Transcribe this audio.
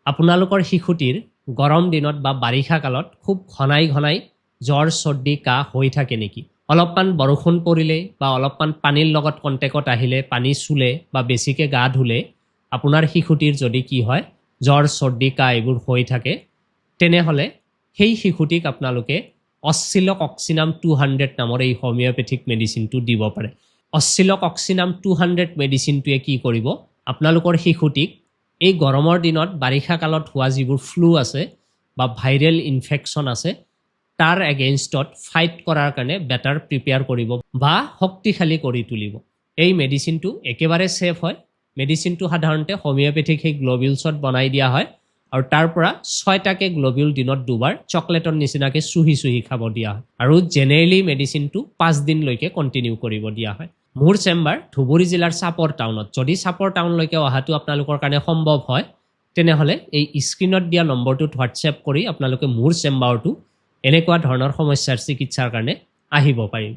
আপোনালোকৰ শিশুটিৰ গৰম দিনত বা বাৰিষা কালত খুব ঘনাই ঘনাই জ্বৰ চৰ্দি কাহ হৈ থাকে নেকি? অলপমান বৰষুণ পৰিলে বা অলপমান পানীৰ লগত কণ্টেক্টত আহিলে, পানী চুলে বা বেছিকৈ গা ধুলে আপোনাৰ শিশুটিৰ যদি কি হয় জ্বৰ চৰ্দি কাহ এইবোৰ হৈ থাকে, তেনেহ'লে সেই শিশুটিক আপোনালোকে অক্সিলকক্সিনাম 200 নামৰ এই হোমিওপেথিক মেডিচিনটো দিব পাৰে। অক্সিলকক্সিনাম 200 মেডিচিনটোৱে কি কৰিব, আপোনালোকৰ শিশুটিক এই গৰমৰ দিনত বাৰিষা কালত হোৱা যিবোৰ ফ্লু আছে বা ভাইৰেল ইনফেকশ্যন আছে তাৰ এগেইনষ্টত ফাইট কৰাৰ কাৰণে বেটাৰ প্ৰিপেয়াৰ কৰিব বা শক্তিশালী কৰি তুলিব। এই মেডিচিনটো একেবাৰে ছেফ হয়। মেডিচিনটো সাধাৰণতে হোমিওপেথিক সেই গ্ল'বিউলছত বনাই দিয়া হয় আৰু তাৰ পৰা 6টাকে গ্ল'বিউল দিনত 2বাৰ চকলেটৰ নিচিনাকৈ চুহি চুহি খাব দিয়া হয় আৰু জেনেৰেলি মেডিচিনটো 5 দিনলৈকে কণ্টিনিউ কৰিব দিয়া হয়। মোৰ চেম্বাৰ ধুবুৰী জিলাৰ চাপৰ টাউনত। যদি চাপৰ টাউনলৈকে অহাটো আপোনালোকৰ কাৰণে সম্ভৱ হয়, তেনেহ'লে এই স্ক্ৰীণত দিয়া নম্বৰটোত হোৱাটছএপ কৰি আপোনালোকে মোৰ চেম্বাৰটো এনেকুৱা ধৰণৰ সমস্যাৰ চিকিৎসাৰ কাৰণে আহিব পাৰিব।